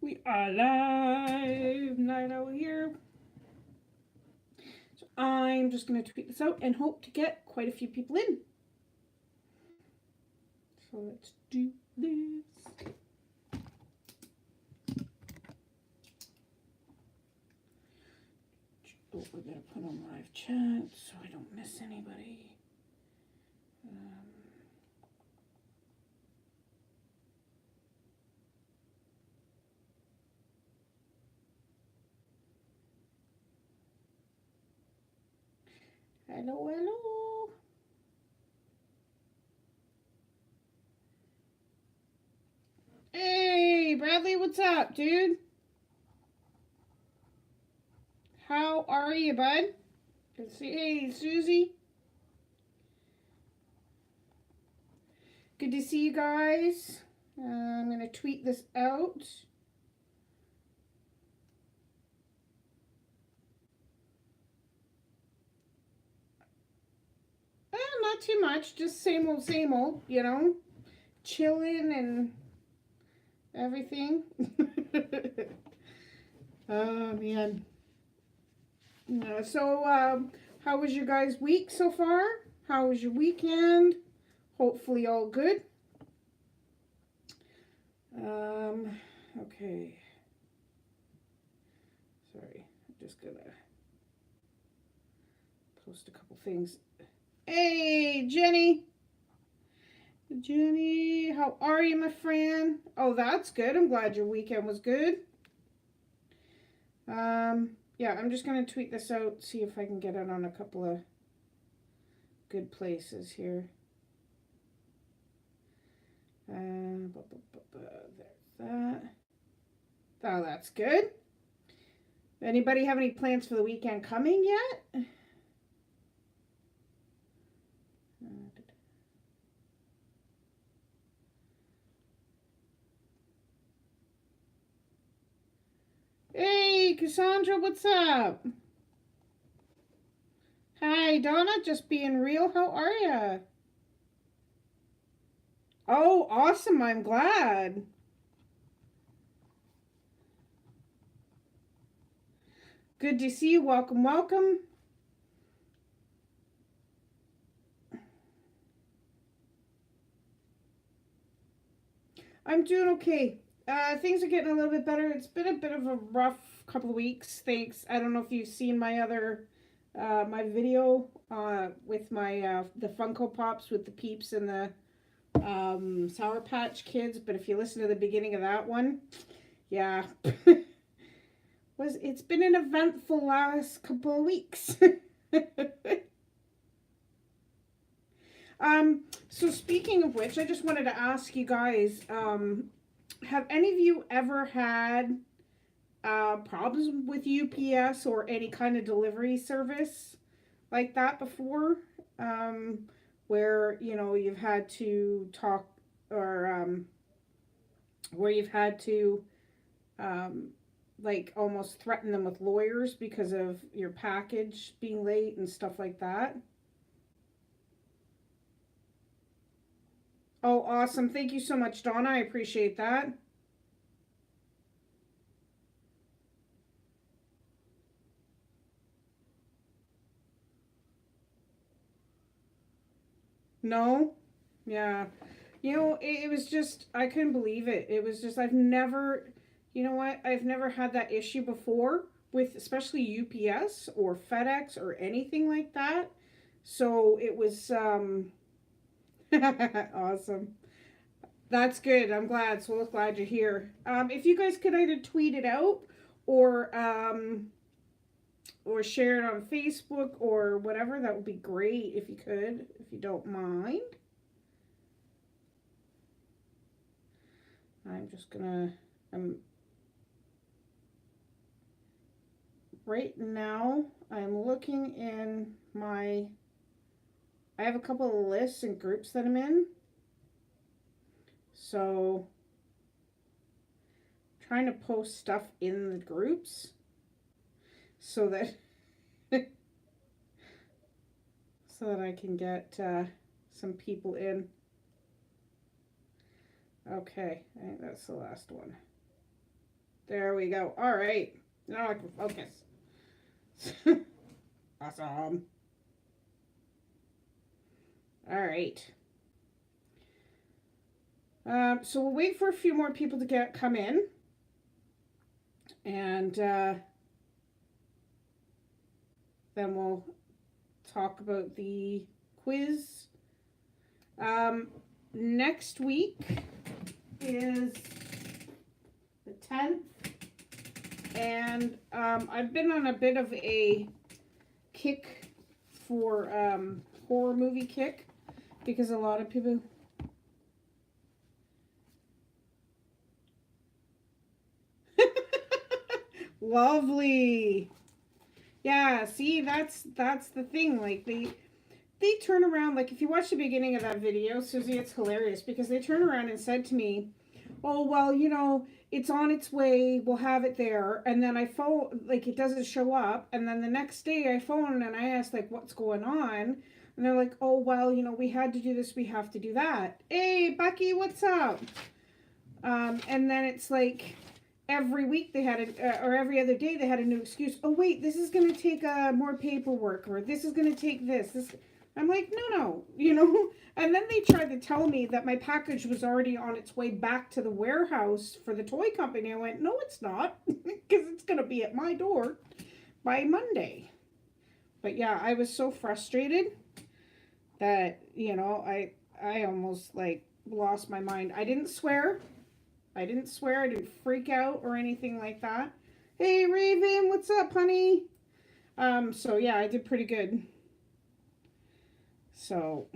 We are live, Night Owl here. So I'm just going to tweet this out and hope to get quite a few people in. So let's do this. Oh, we're going to put on live chat so I don't miss anybody. Hello, hello. Hey, Bradley, what's up, dude? How are you, bud? Good to see. Hey, Susie. Good to see you guys. I'm going to tweet this out. Not too much, just same old, you know, chilling and everything. Oh man. So how was your guys' week so far? How was your weekend? Hopefully all good. Okay. Sorry, I'm just gonna post a couple things. Hey, Jenny. Jenny, how are you, my friend? Oh, that's good. I'm glad your weekend was good. Yeah, I'm just going to tweet this out, see if I can get it on a couple of good places here. There's that. Oh, that's good. Anybody have any plans for the weekend coming yet? Hey, Cassandra, what's up? Hi, Donna, just being real. How are ya? Oh, awesome. I'm glad. Good to see you. Welcome, welcome. I'm doing okay. Things are getting a little bit better. It's been a bit of a rough couple of weeks. Thanks. I don't know if you've seen my other my video with my the Funko Pops with the Peeps and the Sour Patch Kids, but if you listen to the beginning of that one, yeah, it's been an eventful last couple of weeks. So speaking of which, I just wanted to ask you guys, have any of you ever had problems with UPS or any kind of delivery service like that before? Where, you know, you've had to talk or where you've had to like almost threaten them with lawyers because of your package being late and stuff like that? Oh, awesome. Thank you so much, Donna. I appreciate that. No? Yeah. You know, it was just, I couldn't believe it. It was just, I've never, you know what? I've never had that issue before with especially UPS or FedEx or anything like that. So it was, awesome. That's good. I'm glad. So glad you're here. If you guys could either tweet it out or, or share it on Facebook or whatever, that would be great if you could, if you don't mind. I'm just gonna, right now, I'm looking in my, I have a couple of lists and groups that I'm in. So, trying to post stuff in the groups so that, so that I can get some people in. Okay, I think that's the last one. There we go. All right. Now I can focus. Awesome. All right. So we'll wait for a few more people to come in. And then we'll talk about the quiz. Next week is the 10th. And I've been on a bit of a kick for horror movie kick, because a lot of people lovely. Yeah, see, that's the thing. Like they turn around, like if you watch the beginning of that video, Susie, it's hilarious because they turn around and said to me, "Oh, well, you know, it's on its way. We'll have it there." And then I phone, like it doesn't show up, and then the next day I phone and I ask like, "What's going on?" And they're like, "Oh, well, you know, we had to do this, we have to do that." Hey, Becky, what's up? And then it's like every week they had or every other day they had a new excuse. Oh wait, this is gonna take more paperwork, or this is gonna take this. I'm like, no, you know. And then they tried to tell me that my package was already on its way back to the warehouse for the toy company. I went, no, it's not, because it's gonna be at my door by Monday. But yeah, I was so frustrated that, you know, I almost like lost my mind. I didn't swear. I didn't freak out or anything like that. Hey, Raven, what's up, honey? So yeah, I did pretty good. So,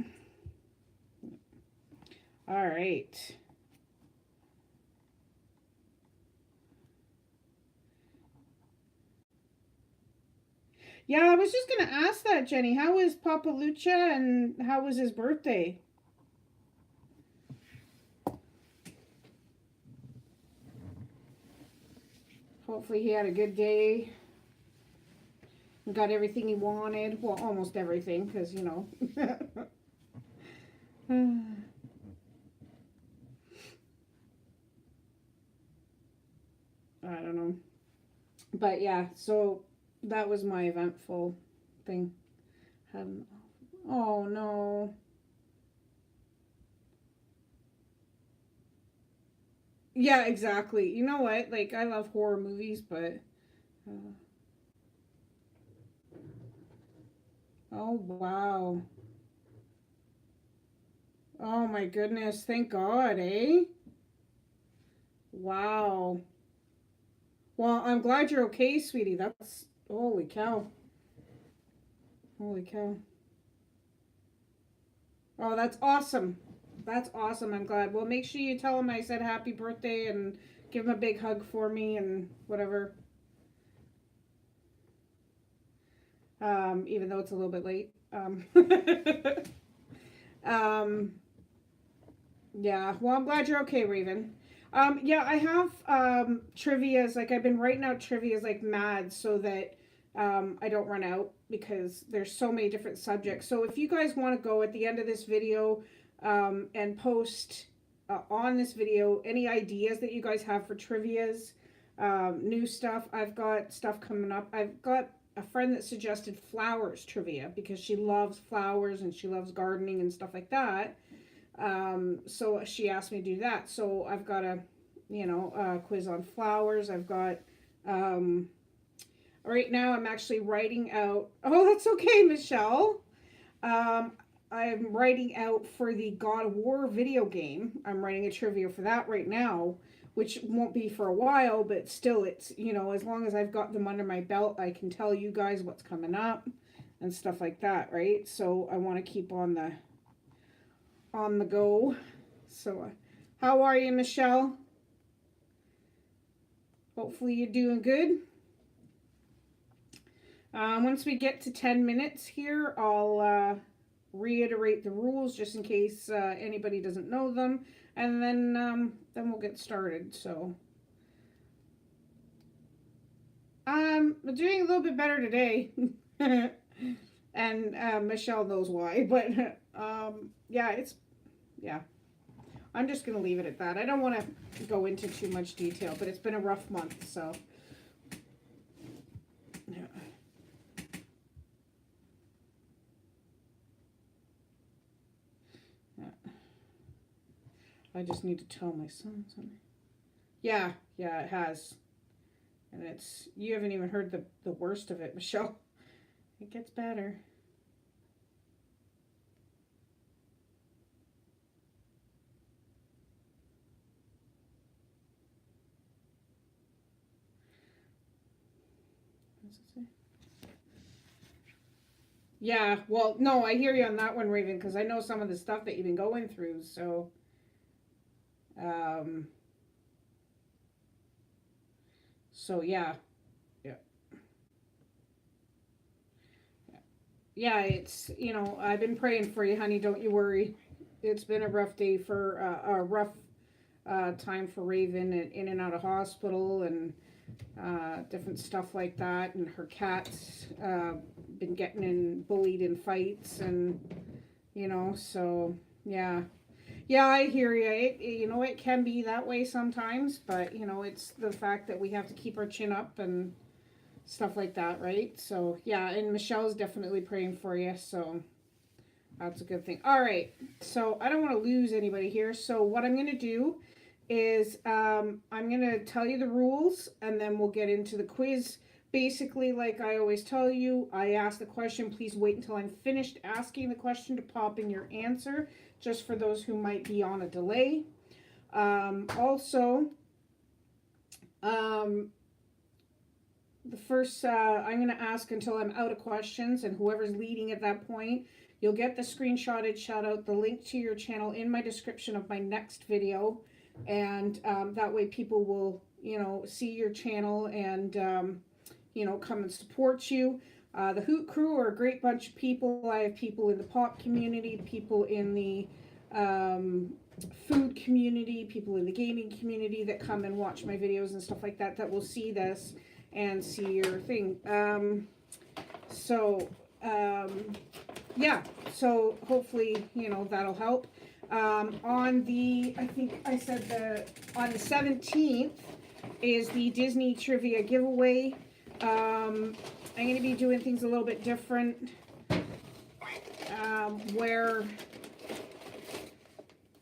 all right. Yeah, I was just going to ask that, Jenny. How was Papa Lucha and how was his birthday? Hopefully he had a good day. Got everything he wanted. Well, almost everything, because, you know. I don't know. But yeah, so that was my eventful thing. Oh no. Yeah, exactly. You know what? Like, I love horror movies, but oh wow. Oh my goodness. Thank God, eh? Wow. Well, I'm glad you're okay, sweetie. That's holy cow. Holy cow. Oh, that's awesome. That's awesome. I'm glad. Well, make sure you tell him I said happy birthday and give him a big hug for me and whatever. Even though it's a little bit late. Um, yeah. Well, I'm glad you're okay, Raven. Yeah, I have trivias. Like I've been writing out trivias like mad so that I don't run out because there's so many different subjects. So if you guys want to go at the end of this video and post on this video any ideas that you guys have for trivias, new stuff. I've got stuff coming up. I've got a friend that suggested flowers trivia because she loves flowers and she loves gardening and stuff like that. So she asked me to do that. So I've got a, you know, quiz on flowers. I've got, right now I'm actually writing out, oh, that's okay, Michelle. I'm writing out for the God of War video game. I'm writing a trivia for that right now, which won't be for a while, but still it's, you know, as long as I've got them under my belt, I can tell you guys what's coming up and stuff like that, right? So I want to keep on the go. So how are you, Michelle? Hopefully you're doing good. Once we get to 10 minutes here, I'll reiterate the rules just in case anybody doesn't know them, and then we'll get started. So I'm doing a little bit better today. And Michelle knows why, but yeah, I'm just going to leave it at that. I don't want to go into too much detail, but it's been a rough month, so. Yeah. I just need to tell my son something. Yeah, it has. And you haven't even heard the worst of it, Michelle. It gets better. What's it say? Yeah, well, no, I hear you on that one, Raven, because I know some of the stuff that you've been going through, so. So, yeah. Yeah, it's, I've been praying for you, honey. Don't you worry. It's been a rough day a rough time for Raven, and in and out of hospital and different stuff like that. And her cat's been getting bullied in fights, and, so, yeah. Yeah, I hear you. It can be that way sometimes, but, it's the fact that we have to keep our chin up and stuff like that, right? So, yeah, and Michelle's definitely praying for you, so that's a good thing. All right, so I don't want to lose anybody here, so what I'm going to do is I'm going to tell you the rules, and then we'll get into the quiz. Basically, like I always tell you, I ask the question, please wait until I'm finished asking the question to pop in your answer, just for those who might be on a delay. The first, I'm going to ask until I'm out of questions, and whoever's leading at that point, you'll get the screenshotted shout out, the link to your channel in my description of my next video, and that way people will, see your channel and, come and support you. The Hoot Crew are a great bunch of people. I have people in the pop community, people in the food community, people in the gaming community that come and watch my videos and stuff like that will see this and see your thing. Yeah, so hopefully, that'll help. On the 17th is the Disney Trivia Giveaway. I'm going to be doing things a little bit different, where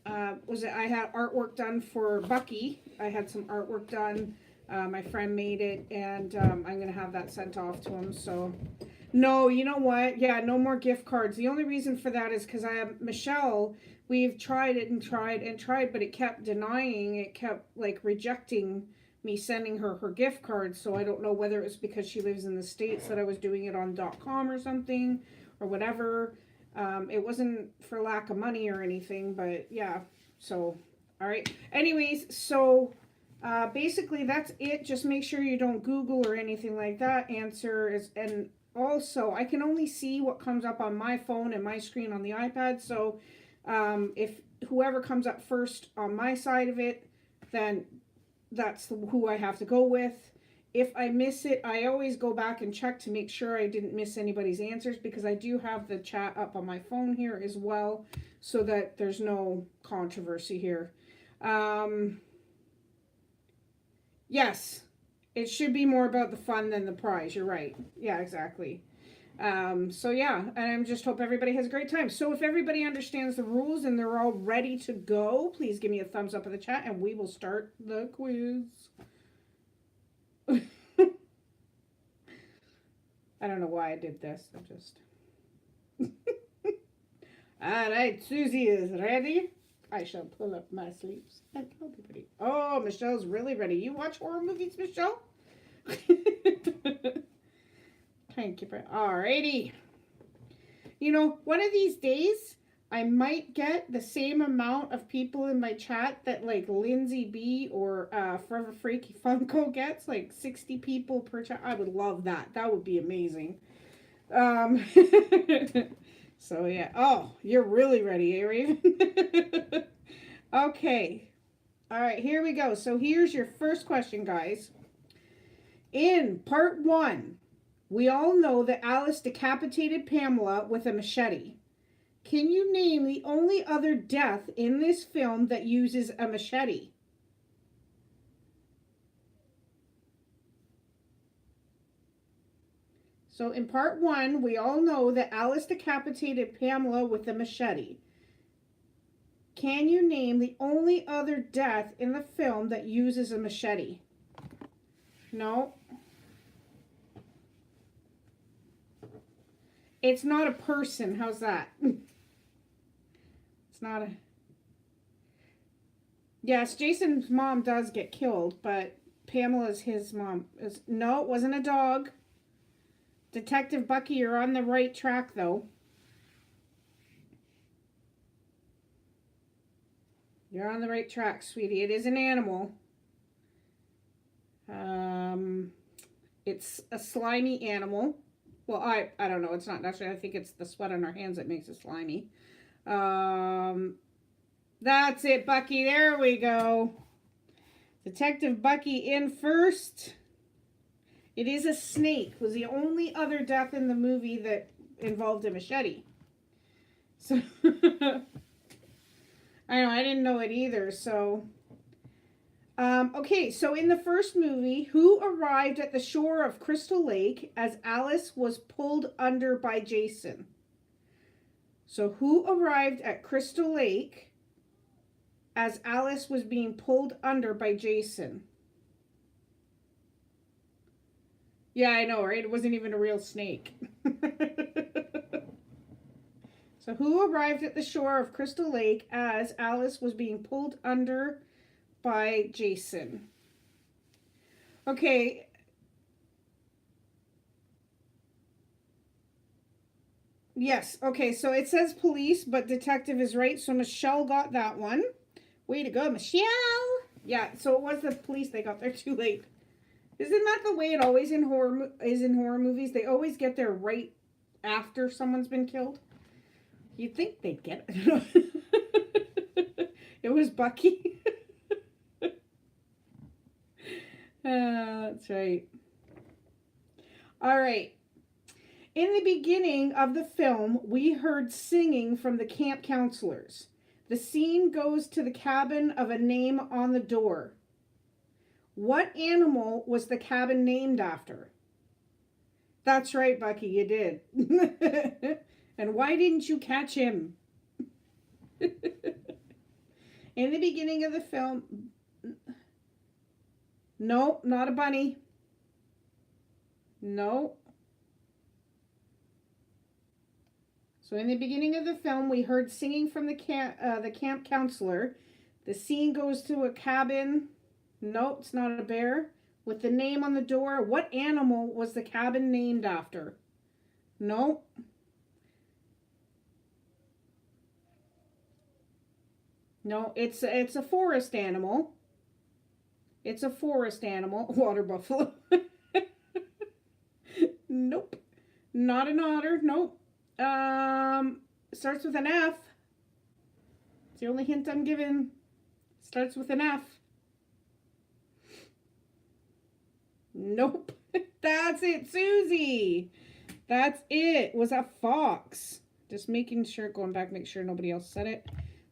I had artwork done for Bucky. I had some artwork done. My friend made it, and I'm going to have that sent off to him. So, no, you know what? Yeah, no more gift cards. The only reason for that is because I have Michelle. We've tried it and tried and tried, but it kept denying. It kept, rejecting me sending her gift cards. So I don't know whether it was because she lives in the States that I was doing it on .com or something or whatever. It wasn't for lack of money or anything, but yeah. So, all right. Anyways, so basically that's it. Just make sure you don't Google or anything like that. And also I can only see what comes up on my phone and my screen on the iPad. So if whoever comes up first on my side of it, then that's who I have to go with. If I miss it, I always go back and check to make sure I didn't miss anybody's answers, because I do have the chat up on my phone here as well, so that there's no controversy here. Yes, it should be more about the fun than the prize. You're right. Yeah, exactly. So yeah, and I just hope everybody has a great time. So if everybody understands the rules and they're all ready to go, please give me a thumbs up in the chat and we will start the quiz. I don't know why I did this. I'm just... All right, Susie is ready. I shall pull up my sleeves and I'll be ready. Oh, Michelle's really ready. You watch horror movies, Michelle? Thank you. Alrighty. One of these days, I might get the same amount of people in my chat that Lindsay B or Forever Freaky Funko gets, 60 people per chat. I would love that. That would be amazing. So yeah. Oh, you're really ready, eh, Raven? Okay. All right, here we go. So here's your first question, guys. In part 1, we all know that Alice decapitated Pamela with a machete. Can you name the only other death in this film that uses a machete? So in part one, we all know that Alice decapitated Pamela with a machete. Can you name the only other death in the film that uses a machete? No. It's not a person. How's that? It's not a... Yes, Jason's mom does get killed, but Pamela's his mom. No, it wasn't a dog. Detective Bucky, you're on the right track, though. You're on the right track, sweetie. It is an animal. It's a slimy animal. Well, I don't know. It's not naturally. I think it's the sweat on our hands that makes it slimy. That's it, Bucky. There we go. Detective Bucky in first. It is a snake. Was the only other death in the movie that involved a machete. So I know, I didn't know it either, so okay, so in the first movie, who arrived at the shore of Crystal Lake as Alice was pulled under by Jason? So who arrived at Crystal Lake as Alice was being pulled under by Jason? Yeah, I know, right? It wasn't even a real snake. So who arrived at the shore of Crystal Lake as Alice was being pulled under by Jason? Okay. Yes, okay, so it says police, but detective is right, so Michelle got that one. Way to go, Michelle! Yeah, so it was the police, they got there too late. Isn't that the way it always in horror movies? They always get there right after someone's been killed. You'd think they'd get it. It was Bucky. That's right. All right. In the beginning of the film, we heard singing from the camp counselors. The scene goes to the cabin of a name on the door. What animal was the cabin named after? That's right, Bucky, you did. And why didn't you catch him? In the beginning of the film... No, not a bunny. No. So in the beginning of the film, we heard singing from the camp counselor. The scene goes to a cabin. No, it's not a bear. With the name on the door. What animal was the cabin named after? No. No, it's a forest animal. It's a forest animal. Water buffalo. Nope. Not an otter. Nope. Starts with an F. It's the only hint I'm giving. Starts with an F. Nope. That's it, Susie. That's it. Was a fox. Just making sure, going back, make sure nobody else said it.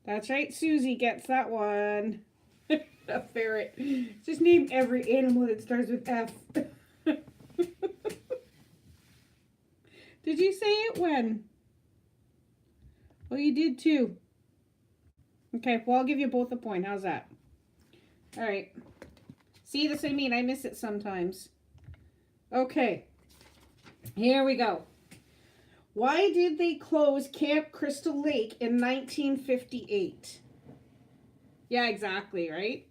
That's right, Susie gets that one. A ferret. Just name every animal that starts with F. Did you say it when? Well, you did too. Okay, well, I'll give you both a point. How's that? All right. See, that's what I mean. I miss it sometimes. Okay. Here we go. Why did they close Camp Crystal Lake in 1958? Yeah, exactly, right?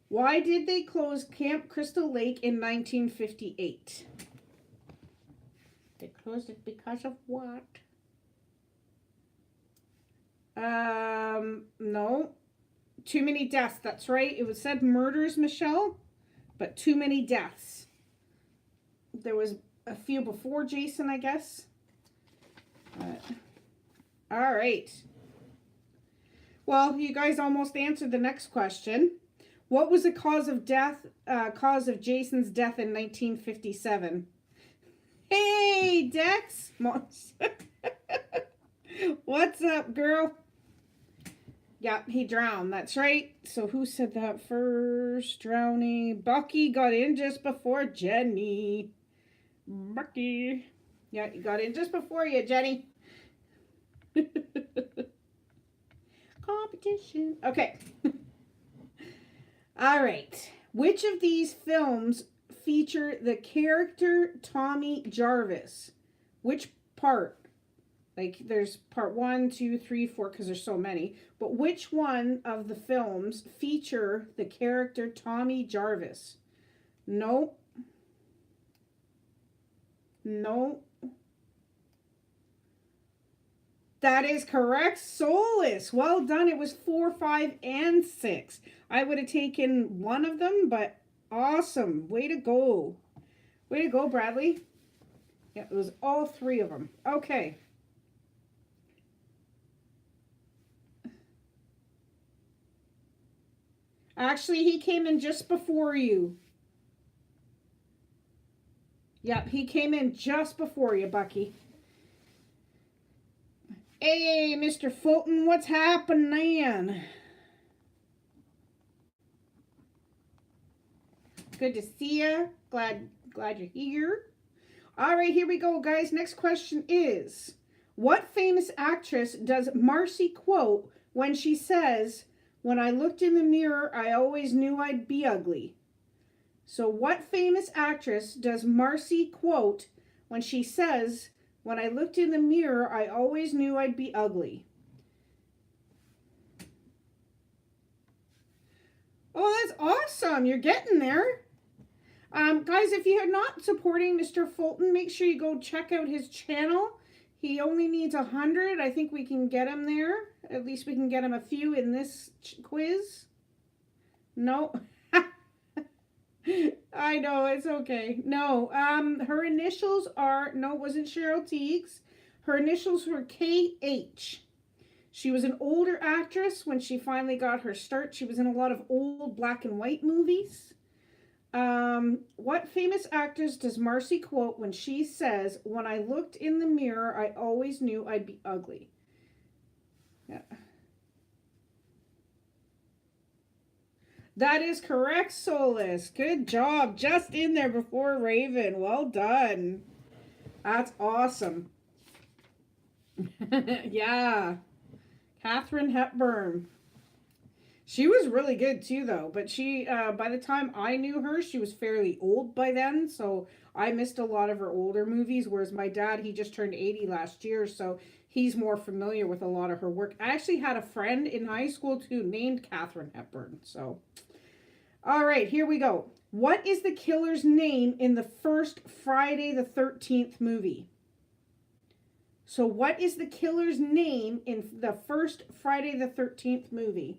Why did they close Camp Crystal Lake in 1958? They closed it because of what? No. Too many deaths. That's right. It was said murders, Michelle, but too many deaths. There was a few before Jason, I guess. All right. Well, you guys almost answered the next question. What was the cause of Jason's death in 1957? Hey, Dex! What's up, girl? Yeah, he drowned. That's right. So who said that first? Drowning. Bucky got in just before Jenny. Bucky. Yeah, he got in just before you, Jenny. Competition. Okay. All right. Which of these films feature the character Tommy Jarvis? Which part? Like, there's part 1, 2, 3, 4, because there's so many. But which one of the films feature the character Tommy Jarvis? Nope. Nope. That is correct. Soulless. Well done. It was 4, 5, and 6. I would have taken one of them, but awesome. Way to go. Way to go, Bradley. Yeah, it was all 3 of them. Okay. Actually, he came in just before you. Yep, he came in just before you, Bucky. Hey, Mr. Fulton, what's happening? Good to see you. Glad you're here. All right, here we go, guys. Next question is, what famous actress does Marcy quote when she says, "When I looked in the mirror, I always knew I'd be ugly"? So what famous actress does Marcy quote when she says, "When I looked in the mirror, I always knew I'd be ugly"? Oh, that's awesome. You're getting there. Guys, if you're not supporting Mr. Fulton, make sure you go check out his channel. He only needs 100. I think we can get him there. At least we can get him a few in this quiz. No. I know, it's okay. No, her initials are, no, it wasn't Cheryl Tiegs. Her initials were KH. She was an older actress when she finally got her start. She was in a lot of old black and white movies. What famous actress does Marcy quote when she says, "When I looked in the mirror, I always knew I'd be ugly"? Yeah. That is correct, Soulless. Good job. Just in there before Raven. Well done. That's awesome. Yeah. Katharine Hepburn. She was really good too, though. But she, by the time I knew her, she was fairly old by then. So I missed a lot of her older movies. Whereas my dad, he just turned 80 last year. So he's more familiar with a lot of her work. I actually had a friend in high school too named Katharine Hepburn. So, all right, here we go. What is the killer's name in the first Friday the 13th movie? So what is the killer's name in the first Friday the 13th movie?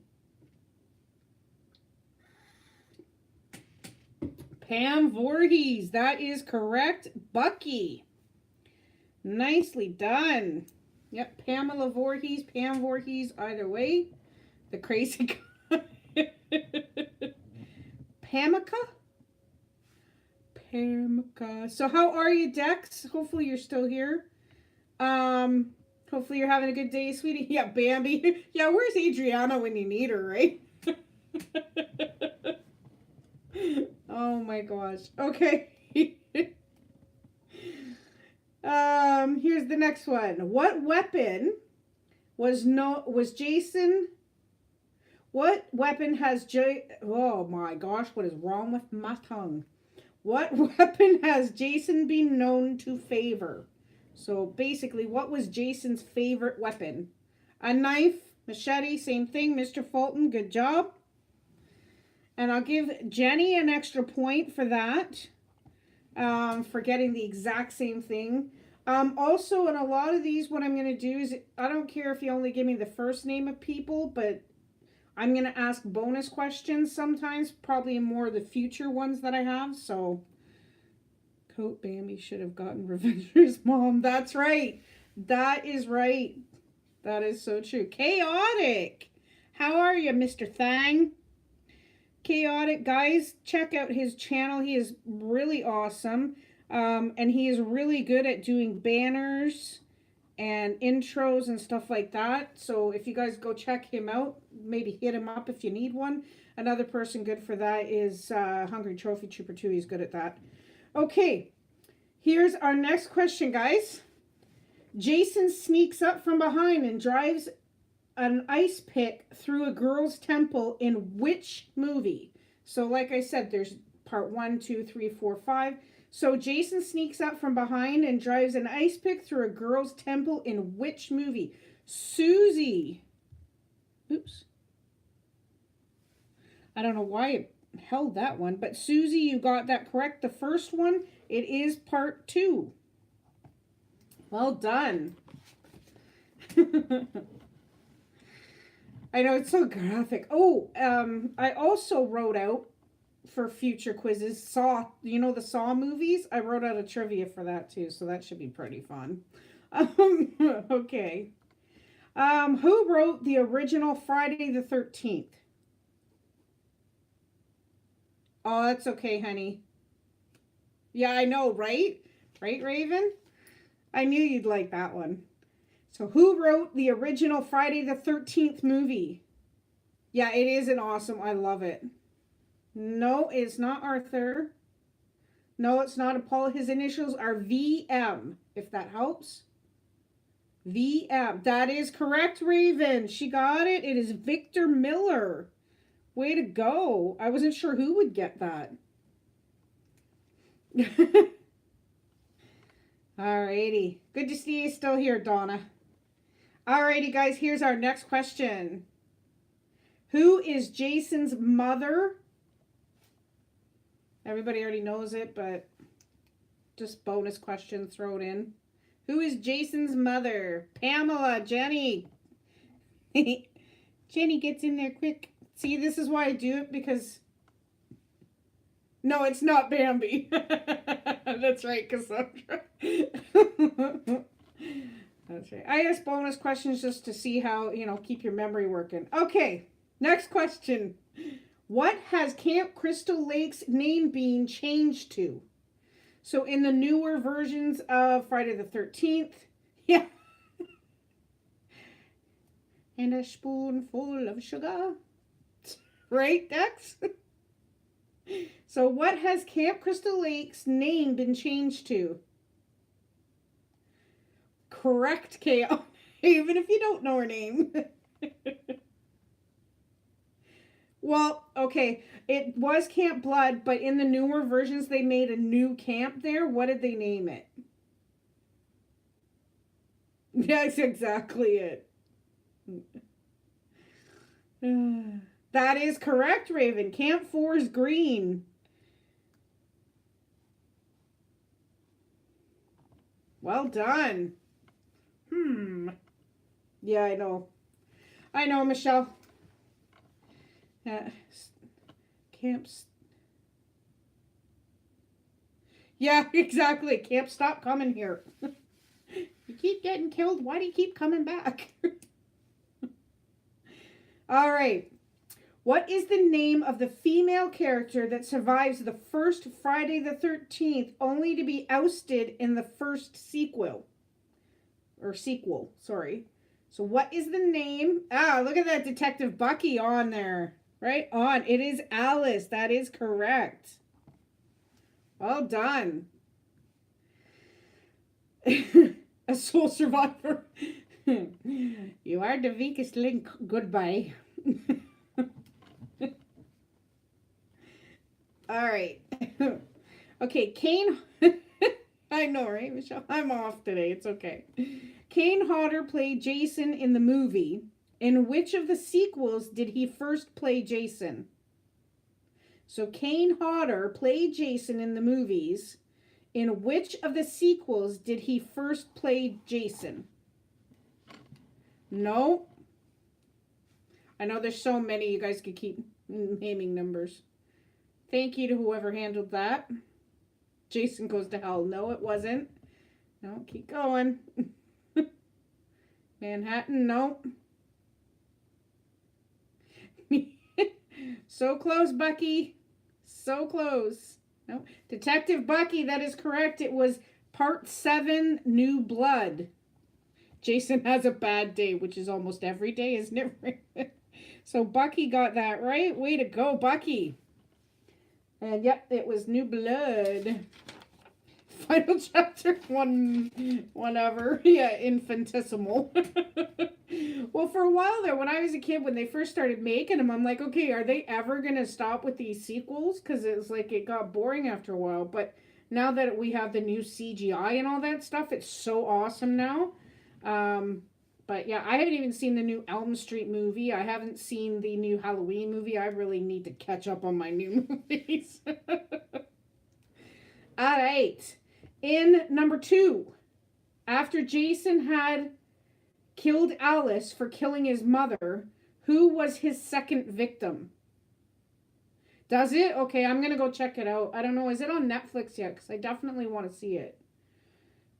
Pam Voorhees. That is correct. Bucky. Nicely done. Yep, Pamela Voorhees, Pam Voorhees, either way. The crazy guy. Pamica? Pamica. So how are you, Dex? Hopefully you're still here. Hopefully you're having a good day, sweetie. Yeah, Bambi. Yeah, where's Adriana when you need her, right? Oh my gosh. Okay. Here's the next one. What weapon was Jason? What weapon has Oh my gosh, what is wrong with my tongue? What weapon has Jason been known to favor? So basically, what was Jason's favorite weapon? A knife, machete, same thing. Mr. Fulton, good job. And I'll give Jenny an extra point for that, for getting the exact same thing. Also, in a lot of these, what I'm going to do is, I don't care if you only give me the first name of people, but I'm going to ask bonus questions sometimes, probably in more of the future ones that I have. So, Coat Bambi should have gotten revenge for his mom. That's right. That is right. That is so true. Chaotic. How are you, Mr. Thang? Chaotic. Guys, check out his channel. He is really awesome. And he is really good at doing banners and intros and stuff like that. So if you guys go check him out, maybe hit him up if you need one. Another person good for that is Hungry Trophy Trooper 2. He's good at that. Okay, here's our next question, guys. Jason sneaks up from behind and drives an ice pick through a girl's temple in which movie? So like I said, there's part 1, 2, 3, 4, 5. So Jason sneaks up from behind and drives an ice pick through a girl's temple in which movie? Susie. Oops. I don't know why it held that one, but Susie, you got that correct. The first one, it is part 2. Well done. I know, it's so graphic. Oh, I also wrote out for future quizzes Saw, you know, the Saw movies. I wrote out a trivia for that too, so that should be pretty fun. Okay. Who wrote the original Friday the 13th? Oh, that's okay, honey. Yeah, I know, right? Right, Raven? I knew you'd like that one. So who wrote the original Friday the 13th movie? Yeah, it is an awesome. I love it. No, it's not Arthur. No, it's not Paul. His initials are VM, if that helps. VM. That is correct, Raven. She got it. It is Victor Miller. Way to go. I wasn't sure who would get that. Alrighty. Good to see you still here, Donna. Alrighty, guys. Here's our next question. Who is Jason's mother? Everybody already knows it, but just bonus question, throw it in. Who is Jason's mother? Pamela, Jenny. Jenny gets in there quick. See, this is why I do it, because... No, it's not Bambi. That's right, Cassandra. That's right. I ask bonus questions just to see how, you know, keep your memory working. Okay, next question. What has Camp Crystal Lake's name been changed to? So in the newer versions of Friday the 13th, yeah. And a spoonful of sugar. Right, Dex? So what has Camp Crystal Lake's name been changed to? Correct, Kale. Even if you don't know her name. Well, okay, it was Camp Blood, but in the newer versions, they made a new camp there. What did they name it? That's exactly it. That is correct, Raven. Camp Forest Green. Well done. Yeah, I know. I know, Michelle. Camps. Yeah, exactly. Camp, stop coming here. You keep getting killed. Why do you keep coming back? All right. What is the name of the female character that survives the first Friday the 13th only to be ousted in the first sequel? Or sequel, sorry. So what is the name? Ah, look at that Detective Bucky on there. Right on. It is Alice. That is correct. Well done. A sole survivor. You are the weakest link. Goodbye. All right. Okay, Kane. I know, right, Michelle? I'm off today. It's okay. Kane Hodder played Jason in the movie. In which of the sequels did he first play Jason? So Kane Hodder played Jason in the movies. In which of the sequels did he first play Jason? No. I know there's so many. You guys could keep naming numbers. Thank you to whoever handled that. Jason Goes to Hell. No, it wasn't. No, keep going. Manhattan, no. So close, Bucky. So close. No. Detective Bucky, that is correct. It was Part 7, New Blood. Jason has a bad day, which is almost every day, isn't it? So Bucky got that right. Way to go, Bucky. And yep, it was New Blood. Final chapter, whatever. Yeah, infinitesimal. Well, for a while there, when I was a kid, when they first started making them, I'm like, okay, are they ever going to stop with these sequels? Because it was like it got boring after a while. But now that we have the new CGI and all that stuff, it's so awesome now. But yeah, I haven't even seen the new Elm Street movie. I haven't seen the new Halloween movie. I really need to catch up on my new movies. All right. In number 2, after Jason had killed Alice for killing his mother, who was his second victim? Does it? Okay, I'm going to go check it out. I don't know. Is it on Netflix yet? Because I definitely want to see it.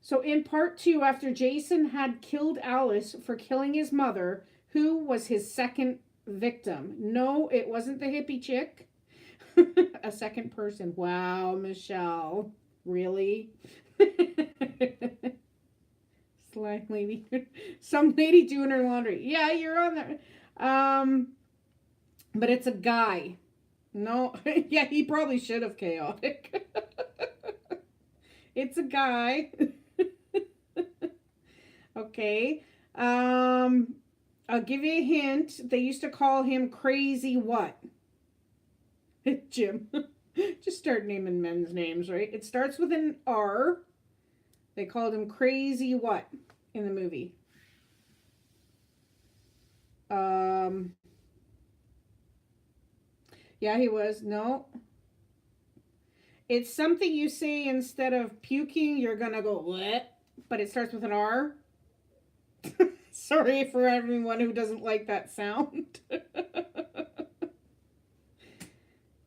So in part 2, after Jason had killed Alice for killing his mother, who was his second victim? No, it wasn't the hippie chick. A second person. Wow, Michelle. Really? Sly lady. Some lady doing her laundry. Yeah, you're on there. But it's a guy. No. Yeah, he probably should have chaotic. It's a guy. Okay. I'll give you a hint. They used to call him Crazy what? Jim. Just start naming men's names, right? It starts with an R. They called him Crazy what in the movie? Yeah, he was. No. It's something you say instead of puking, you're gonna go what? But it starts with an R. Sorry for everyone who doesn't like that sound.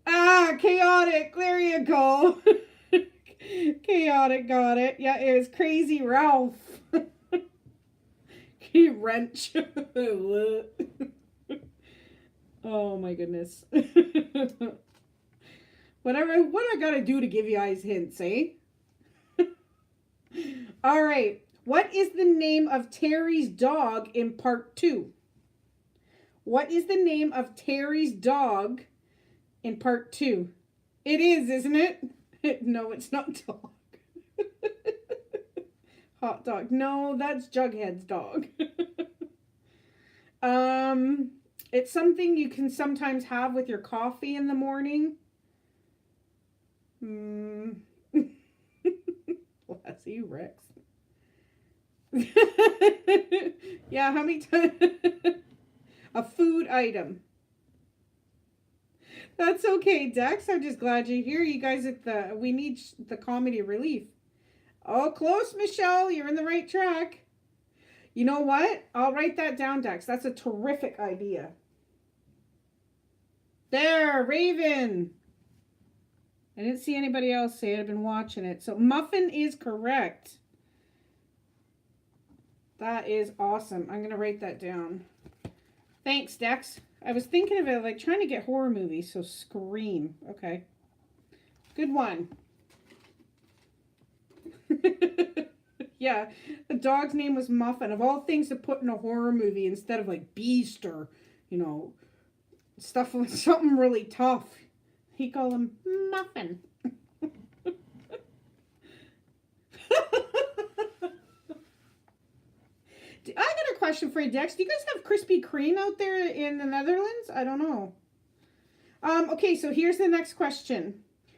Ah, chaotic. There you go. Chaotic got it. Yeah, it was Crazy Ralph. He wrench. Oh my goodness. Whatever. What I gotta do to give you guys hints, eh? All right. What is the name of Terry's dog in part 2? What is the name of Terry's dog in part 2? It is, isn't it? No, it's not dog. Hot dog. No, that's Jughead's dog. It's something you can sometimes have with your coffee in the morning. Bless you, Rex. Yeah, how many times? A food item. That's okay, Dex. I'm just glad you're here. You guys we need the comedy relief. Oh, close, Michelle. You're in the right track. You know what? I'll write that down, Dex. That's a terrific idea. There, Raven. I didn't see anybody else say it. I've been watching it. So muffin is correct. That is awesome. I'm going to write that down. Thanks, Dex. I was thinking of it, like trying to get horror movies, so Scream. Okay. Good one. Yeah, the dog's name was Muffin. Of all things to put in a horror movie instead of like Beast or, you know, stuff with something really tough. He called him Muffin. I got a question for you, Dex. Do you guys have Krispy Kreme out there in the Netherlands? I don't know. Okay, so here's the next question.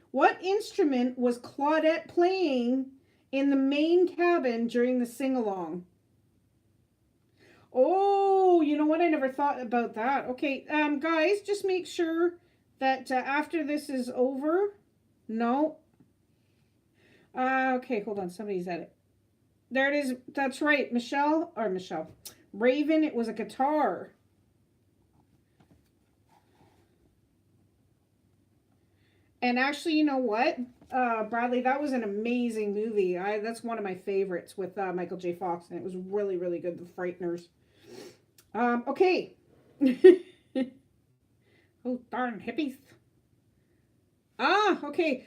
What instrument was Claudette playing in the main cabin during the sing-along? Oh, you know what? I never thought about that. Okay, guys, just make sure that after this is over. No. Okay, hold on. Somebody's at it. There it is. That's right. Michelle. Raven, it was a guitar. And actually, you know what? Bradley, that was an amazing movie. That's one of my favorites with Michael J. Fox, and it was really, really good. The Frighteners. Okay. Oh, darn hippies. Ah, okay.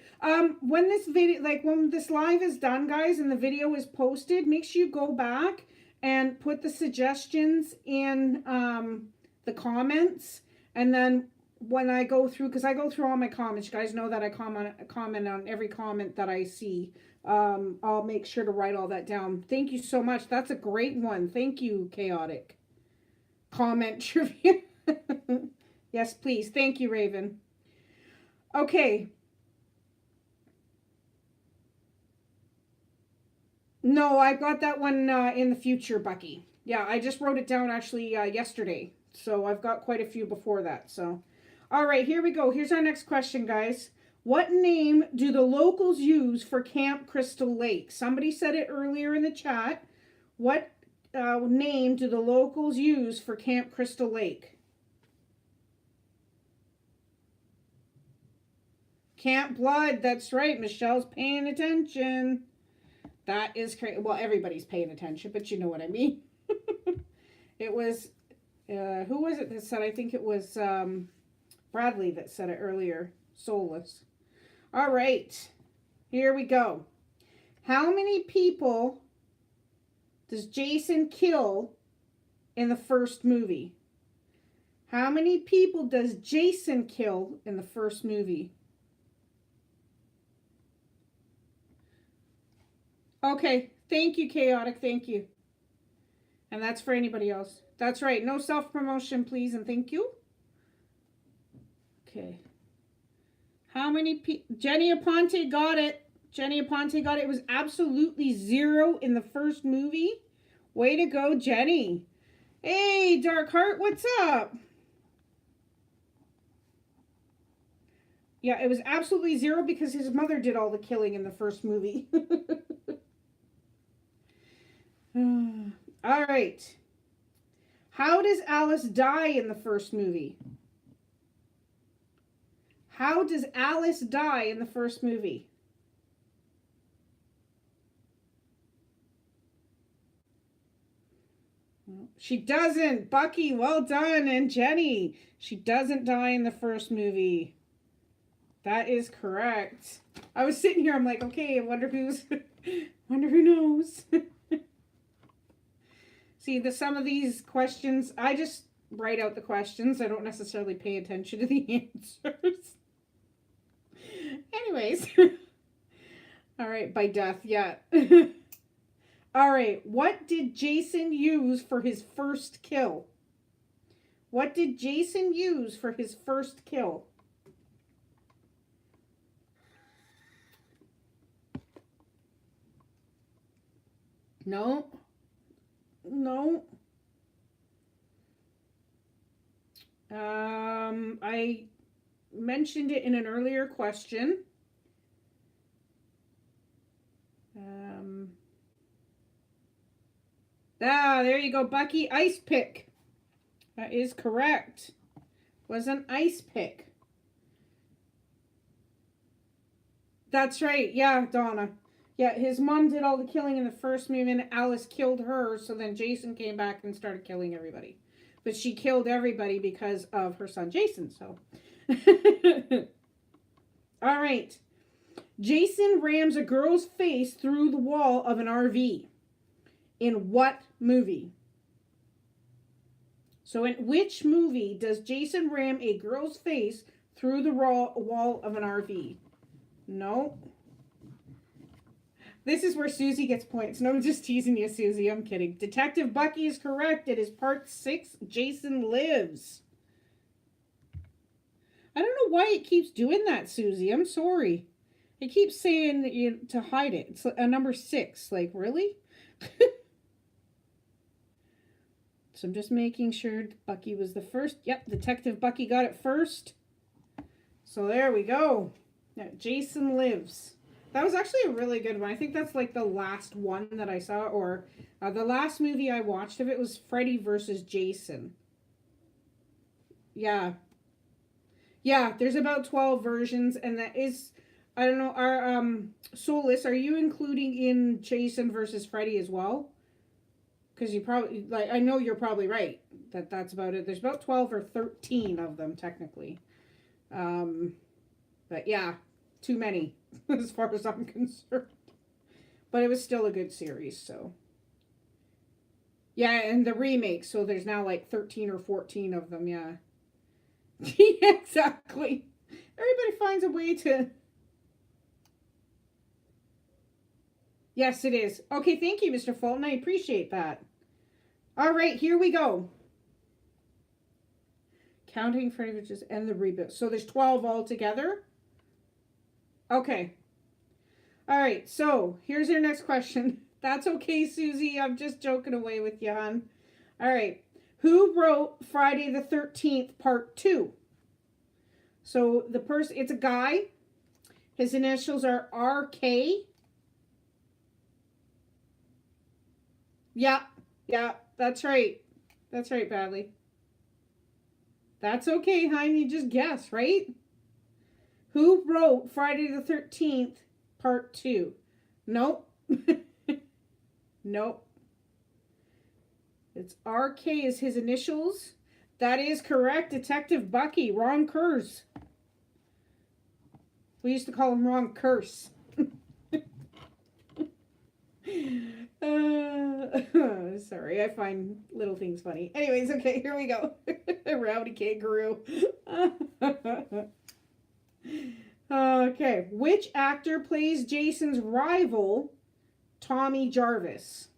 When this video, like when this live is done, guys, and the video is posted, make sure you go back and put the suggestions in the comments. And then when I go through, because I go through all my comments, you guys know that I comment on every comment that I see. I'll make sure to write all that down. Thank you so much. That's a great one. Thank you, Chaotic. Comment trivia. Yes, please. Thank you, Raven. Okay. No, I got that one in the future, Bucky. Yeah, I just wrote it down actually yesterday. So I've got quite a few before that. So, all right, here we go. Here's our next question, guys. What name do the locals use for Camp Crystal Lake? Somebody said it earlier in the chat. What name do the locals use for Camp Crystal Lake? Camp Blood. That's right. Michelle's paying attention. That is crazy. Well, everybody's paying attention, but you know what I mean. It was, who was it that said? I think it was Bradley that said it earlier. Soulless. All right. Here we go. How many people does Jason kill in the first movie? How many people does Jason kill in the first movie? Okay, thank you, Chaotic, thank you. And that's for anybody else. That's right, no self-promotion, please, and thank you. Okay. How many people? Jenny Aponte got it. Jenny Aponte got it. It was absolutely 0 in the first movie. Way to go, Jenny. Hey, Dark Heart, what's up? Yeah, it was absolutely 0 because his mother did all the killing in the first movie. All right. How does Alice die in the first movie? How does Alice die in the first movie? She doesn't. Bucky, well done. And Jenny, she doesn't die in the first movie. That is correct. I was sitting here, I'm like, okay, I wonder who knows. See, some of these questions, I just write out the questions. I don't necessarily pay attention to the answers. Anyways. All right, by death, yeah. All right, what did Jason use for his first kill? What did Jason use for his first kill? No. No. I mentioned it in an earlier question. There you go, Bucky. Ice pick. That is correct. Was an ice pick. That's right. Yeah, Donna. Yeah, his mom did all the killing in the first movie, and Alice killed her, so then Jason came back and started killing everybody. But she killed everybody because of her son Jason, so. All right. Jason rams a girl's face through the wall of an RV. In what movie? So in which movie does Jason ram a girl's face through the wall of an RV? No. This is where Susie gets points. No, I'm just teasing you, Susie. I'm kidding. Detective Bucky is correct. It is part 6. Jason Lives. I don't know why it keeps doing that, Susie. I'm sorry. It keeps saying to hide it. It's a number 6. Like, really? So I'm just making sure Bucky was the first. Yep, Detective Bucky got it first. So there we go. Now, Jason Lives. That was actually a really good one. I think that's like the last one that I saw, or the last movie I watched of it was Freddy versus Jason. Yeah. Yeah, there's about 12 versions, and that is, I don't know, our Soulless, are you including in Jason versus Freddy as well? Because you probably, like, I know you're probably right that that's about it. There's about 12 or 13 of them, technically. But yeah, too many, as far as I'm concerned. But it was still a good series, so. Yeah, and the remake, so there's now like 13 or 14 of them, yeah. Exactly. Everybody finds a way to. Yes, it is. Okay, thank you, Mr. Fulton. I appreciate that. All right, here we go. Counting for images and the rebuild. So there's 12 altogether. Okay. All right, so here's your next question. That's okay, Susie. I'm just joking away with you, hon. All right. Who wrote Friday the 13th, Part 2? So the person, it's a guy. His initials are RK. Yeah, that's right. That's right, Badly. That's okay, hon. You just guess, right? Who wrote Friday the 13th, Part 2? Nope. Nope. It's RK is his initials. That is correct, Detective Bucky. Ron Curse. We used to call him Ron Curse. Sorry, I find little things funny. Anyways, okay, here we go. Rowdy kangaroo. Okay, which actor plays Jason's rival, Tommy Jarvis?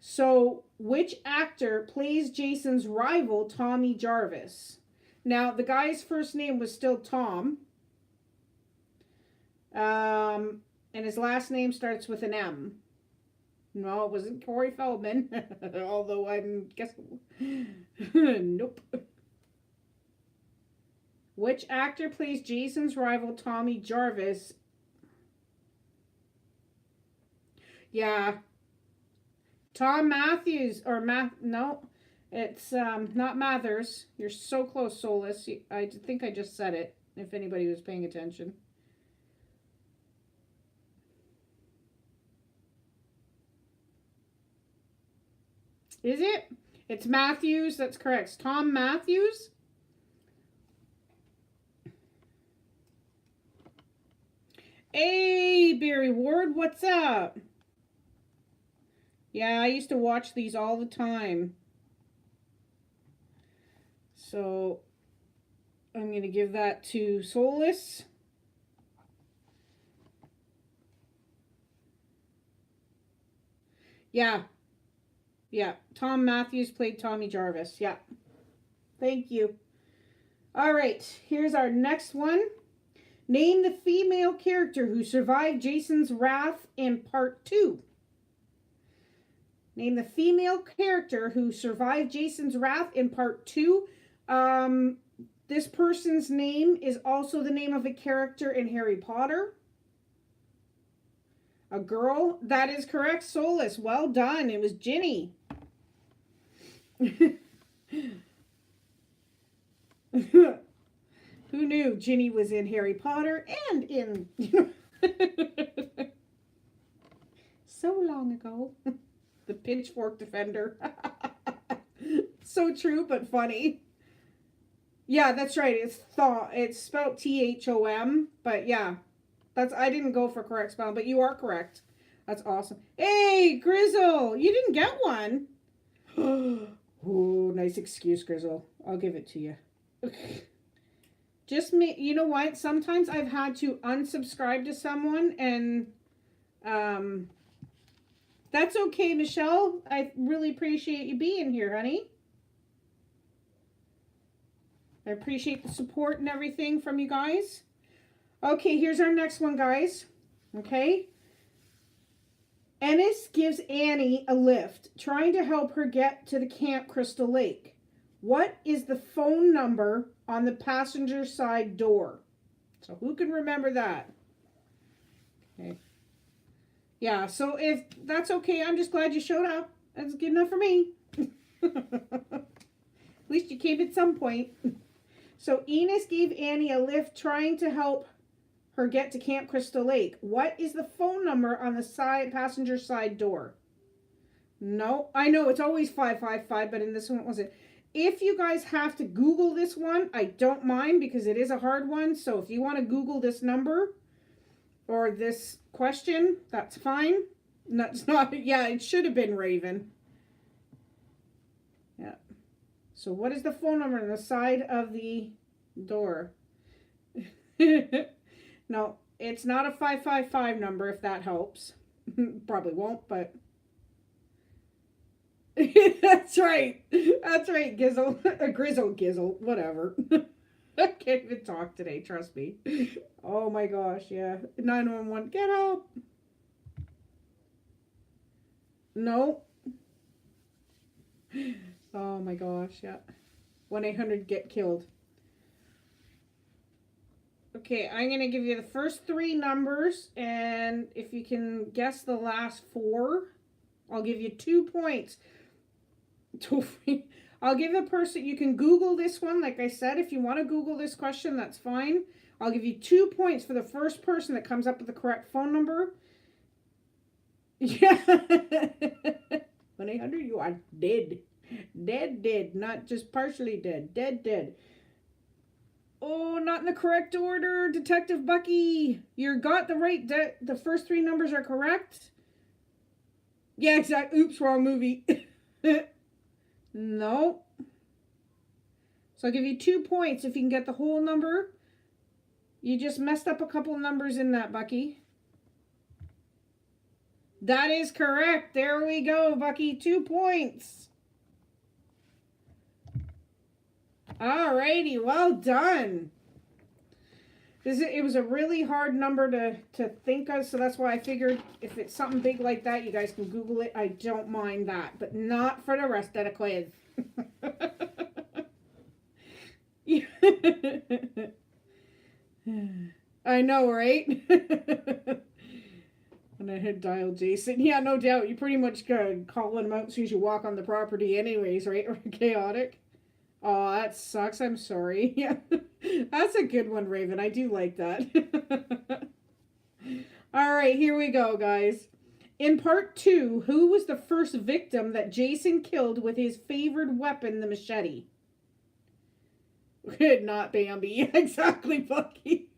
So, which actor plays Jason's rival, Tommy Jarvis? Now, the guy's first name was still Tom. And his last name starts with an M. No, it wasn't Corey Feldman. Although I'm guessing. Nope. Which actor plays Jason's rival, Tommy Jarvis? Yeah. Tom Matthews. Or no. It's not Mathers. You're so close, Solus. I think I just said it, if anybody was paying attention. Is it? It's Matthews. That's correct. It's Tom Matthews. Hey, Barry Ward, what's up? Yeah, I used to watch these all the time. So, I'm going to give that to Solus. Yeah. Yeah, Tom Matthews played Tommy Jarvis. Yeah. Thank you. All right, here's our next one. Name the female character who survived Jason's wrath in Part 2. Name the female character who survived Jason's wrath in Part 2. This person's name is also the name of a character in Harry Potter. A girl. That is correct, Solus. Well done. It was Ginny. Who knew Ginny was in Harry Potter and in so long ago. The Pitchfork Defender. So true but funny. Yeah, that's right. It's spelled Thom, but yeah. I didn't go for correct spelling, but you are correct. That's awesome. Hey, Grizzle, you didn't get one. Oh, nice excuse, Grizzle. I'll give it to you. Just me. You know what? Sometimes I've had to unsubscribe to someone, and that's okay, Michelle. I really appreciate you being here, honey. I appreciate the support and everything from you guys. Okay, here's our next one, guys. Okay. Ennis gives Annie a lift, trying to help her get to the Camp Crystal Lake. What is the phone number on the passenger side door? So who can remember that? Okay. Yeah, so if that's okay, I'm just glad you showed up. That's good enough for me. At least you came at some point. So Enos gave Annie a lift trying to help her get to Camp Crystal Lake. What is the phone number on the passenger side door? No, I know it's always 555, but in this one it wasn't. If you guys have to Google this one, I don't mind because it is a hard one. So if you want to Google this number or this question, that's fine. No, it's not. Yeah, it should have been Raven. Yeah. So what is the phone number on the side of the door? No, it's not a 555 number, if that helps. Probably won't, but that's right. That's right, Gizzle. Grizzle, Gizzle, whatever. I can't even talk today, trust me. Oh my gosh, yeah. 911, get help. No. Oh my gosh, yeah. 1-800 get killed. Okay, I'm going to give you the first 3 numbers, and if you can guess the last 4, I'll give you 2 points. I'll give a person, you can Google this one, like I said. If you want to Google this question, that's fine. I'll give you 2 points for the first person that comes up with the correct phone number. Yeah. 1-800, you are dead. Dead. Not just partially dead. Dead. Oh, not in the correct order, Detective Bucky. You got the right, the first 3 numbers are correct. Yeah, exactly. Oops, wrong movie. No. So I'll give you 2 points if you can get the whole number. You just messed up a couple numbers in that, Bucky. That is correct. There we go, Bucky. 2 points. Alrighty, well done. It was a really hard number to think of, so that's why I figured if it's something big like that, you guys can Google it. I don't mind that, but not for the rest of the quiz. I know, right? And I had dialed Jason. Yeah, no doubt. You pretty much call him out as soon as you walk on the property anyways, right? Or chaotic. Oh, that sucks. I'm sorry. Yeah, that's a good one, Raven. I do like that. All right, here we go, guys. In part 2, who was the first victim that Jason killed with his favorite weapon, the machete? Not Bambi. Exactly, Bucky.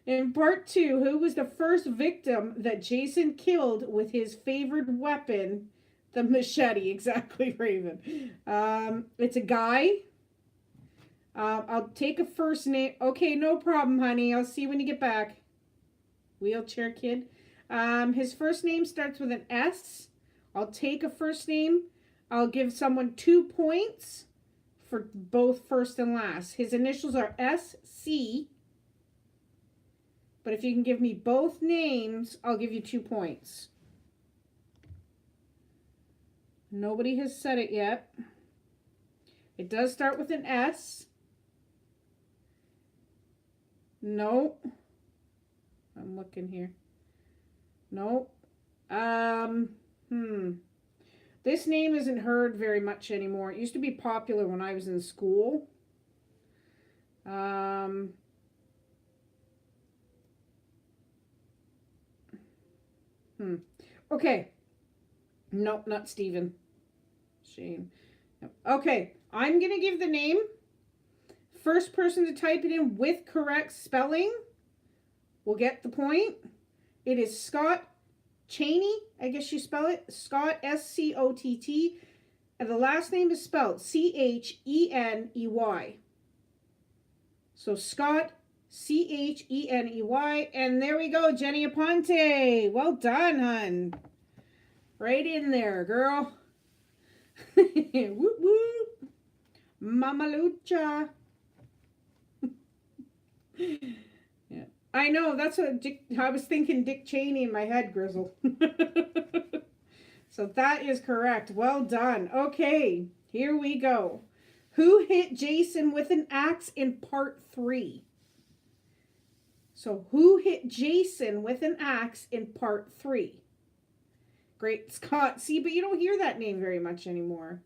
In part 2, who was the first victim that Jason killed with his favorite weapon, the machete? Exactly, Raven. It's a guy. I'll take a first name. Okay, no problem, honey. I'll see you when you get back. Wheelchair kid. His first name starts with an S. I'll take a first name. I'll give someone 2 points for both first and last. His initials are SC. But if you can give me both names, I'll give you 2 points. Nobody has said it yet. It does start with an S. No. I'm looking here. No. This name isn't heard very much anymore. It used to be popular when I was in school. Okay. Nope, not Steven. Shane. Nope. Okay, I'm going to give the name. First person to type it in with correct spelling will get the point. It is Scott Chaney. I guess you spell it. Scott, S-C-O-T-T. And the last name is spelled C-H-E-N-E-Y. So Scott, C-H-E-N-E-Y. And there we go, Jenny Aponte. Well done, hun. Right in there, girl. Whoop, whoop. Mama Lucha. Yeah. I know, that's what I was thinking, Dick Cheney in my head, Grizzle. So that is correct. Well done. Okay, here we go. Who hit Jason with an axe in part 3? So who hit Jason with an axe in part 3? Great Scott. See, but you don't hear that name very much anymore.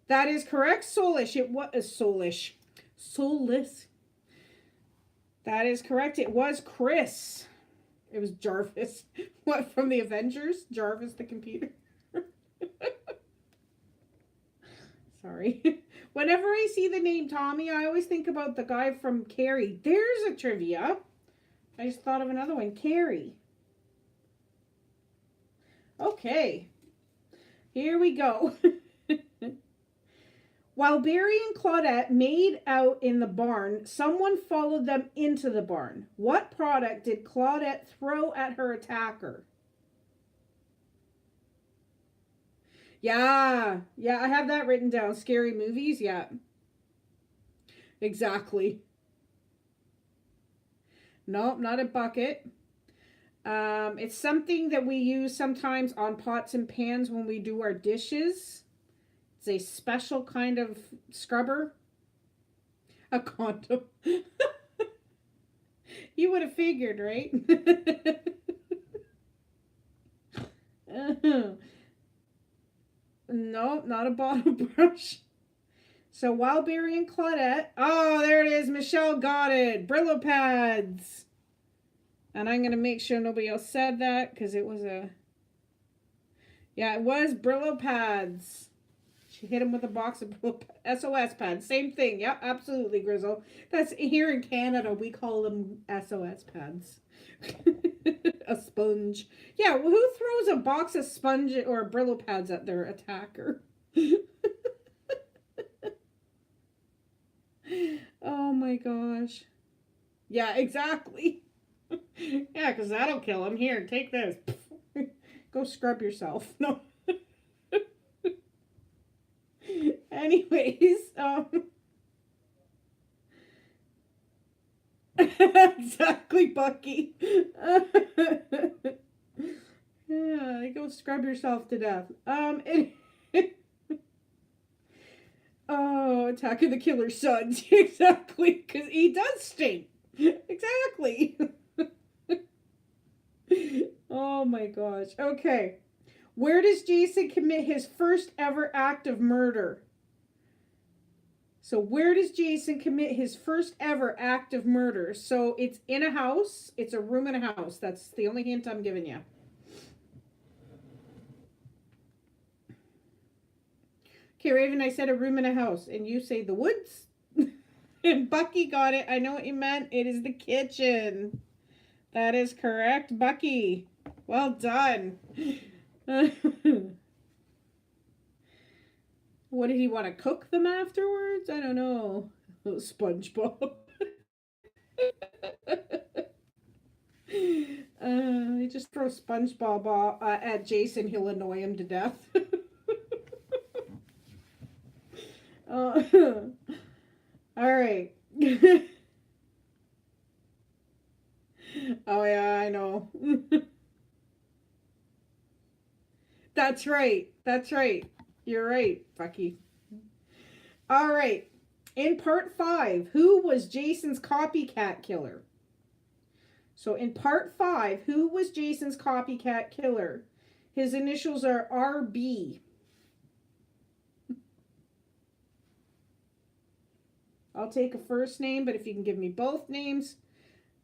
That is correct, Soulish. It was Soulish. Soulless. That is correct. It was Chris. It was Jarvis. What, from the Avengers? Jarvis the computer. Sorry. Whenever I see the name Tommy, I always think about the guy from Carrie. There's a trivia. I just thought of another one. Carrie. Okay, here we go. While Barry and Claudette made out in the barn, someone followed them into the barn. What product did Claudette throw at her attacker? Yeah, I have that written down. Scary movies, yeah. Exactly. Nope, not a bucket. It's something that we use sometimes on pots and pans when we do our dishes. It's a special kind of scrubber. A condom. You would have figured, right? No, not a bottle brush. So while Barry and Claudette, oh, there it is. Michelle got it. Brillo pads. And I'm going to make sure nobody else said that because it was a, yeah, it was Brillo pads. She hit him with a box of SOS pads. Same thing. Yep, absolutely, Grizzle. That's here in Canada. We call them SOS pads. A sponge. Yeah, well, who throws a box of sponge or Brillo pads at their attacker? Oh my gosh. Yeah, exactly. Yeah, because that'll kill him. Here, take this. Go scrub yourself. No. Anyways, exactly, Bucky. Yeah, go scrub yourself to death. Oh, Attack of the Killer Sons. Exactly, because he does stink. Exactly. Oh my gosh. Okay. Where does Jason commit his first ever act of murder? So where does Jason commit his first ever act of murder? So it's in a house. It's a room in a house. That's the only hint I'm giving you. Okay, Raven, I said a room in a house. And you say the woods? And Bucky got it. I know what you meant. It is the kitchen. That is correct, Bucky. Well done. What did he want to cook them afterwards? I don't know. Oh, SpongeBob. He just throw SpongeBob at Jason. He'll annoy him to death. All right. Oh yeah, I know. That's right. That's right. You're right, Bucky. All right. In part 5, who was Jason's copycat killer? So in part 5, who was Jason's copycat killer? His initials are RB. I'll take a first name, but if you can give me both names.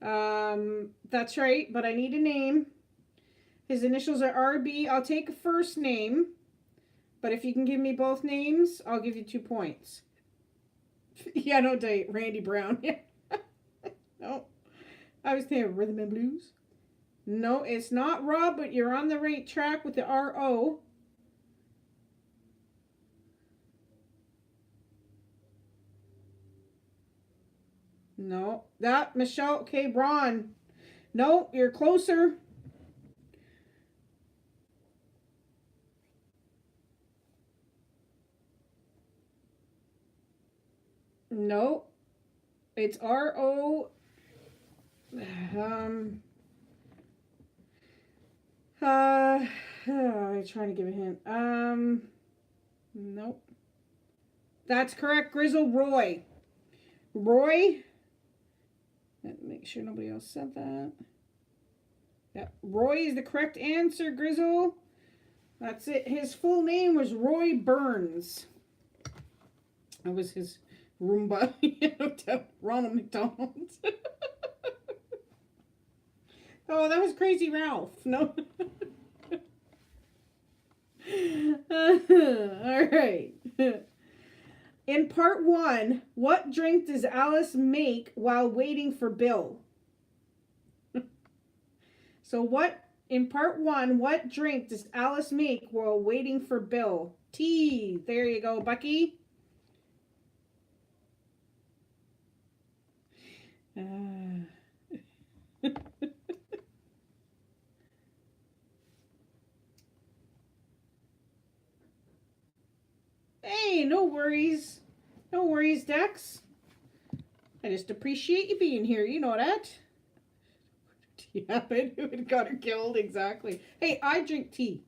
That's right, but I need a name. His initials are RB. I'll take a first name, but if you can give me both names, I'll give you 2 points. Yeah, no date. Randy Brown. No. I was thinking Rhythm and Blues. No, it's not Rob, but you're on the right track with the R-O. No. That, Michelle. Okay, Ron. No, you're closer. No. It's R-O. I'm trying to give a hint. Nope. That's correct, Grizzle. Roy. Roy. Make sure nobody else said that. Yeah, Roy is the correct answer, Grizzle. That's it. His full name was Roy Burns. That was his Roomba. Ronald McDonald. Oh, that was Crazy Ralph. No. All right. In part 1, what drink does Alice make while waiting for Bill? So what In part 1, what drink does Alice make while waiting for Bill? Tea. There you go, Bucky. Hey, no worries. No worries, Dex. I just appreciate you being here. You know that. Yeah, it got her killed. Exactly. Hey, I drink tea.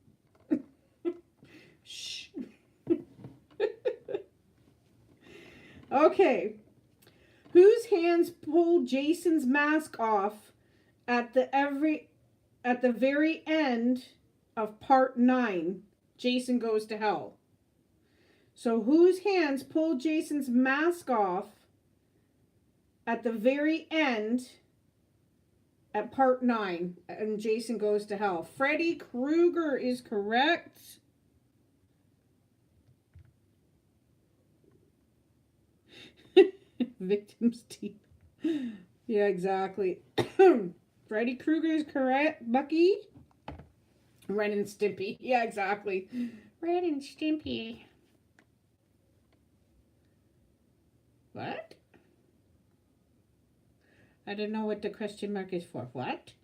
Shh. Okay. Whose hands pulled Jason's mask off at the very end of part 9? Jason Goes to Hell. So whose hands pulled Jason's mask off at the very end at part 9 and Jason Goes to Hell? Freddy Krueger is correct. Victim's teeth. Yeah, exactly. Freddy Krueger is correct. Bucky? Ren and Stimpy. Yeah, exactly. Ren and Stimpy. What? I don't know what the question mark is for. What?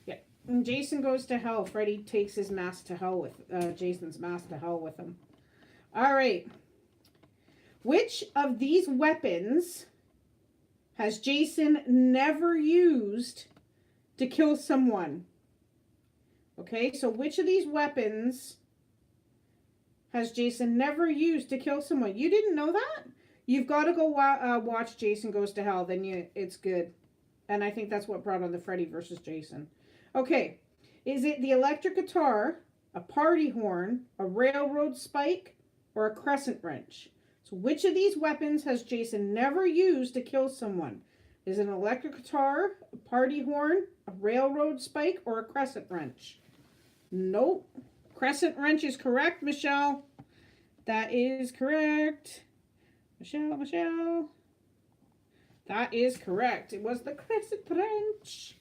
Yeah. When Jason Goes to Hell, Freddy takes his mask to hell with Jason's mask to hell with him. All right. Which of these weapons has Jason never used to kill someone? Okay, so which of these weapons has Jason never used to kill someone? You didn't know that? You've got to go watch Jason Goes to Hell. Then it's good. And I think that's what brought on the Freddy versus Jason. Okay, is it the electric guitar, a party horn, a railroad spike, or a crescent wrench? So which of these weapons has Jason never used to kill someone? Is it an electric guitar, a party horn, a railroad spike, or a crescent wrench? Nope. Crescent wrench is correct, Michelle. That is correct. Michelle. That is correct. It was the crescent wrench.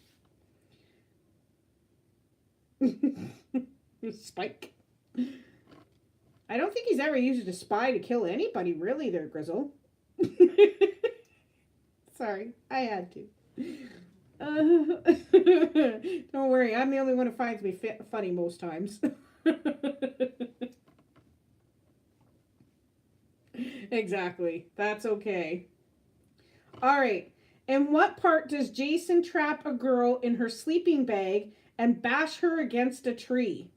Spike. I don't think he's ever used a spy to kill anybody, really, there, Grizzle. Sorry, I had to. Don't worry, I'm the only one who finds me funny most times. Exactly. That's okay. All right. In what part does Jason trap a girl in her sleeping bag and bash her against a tree?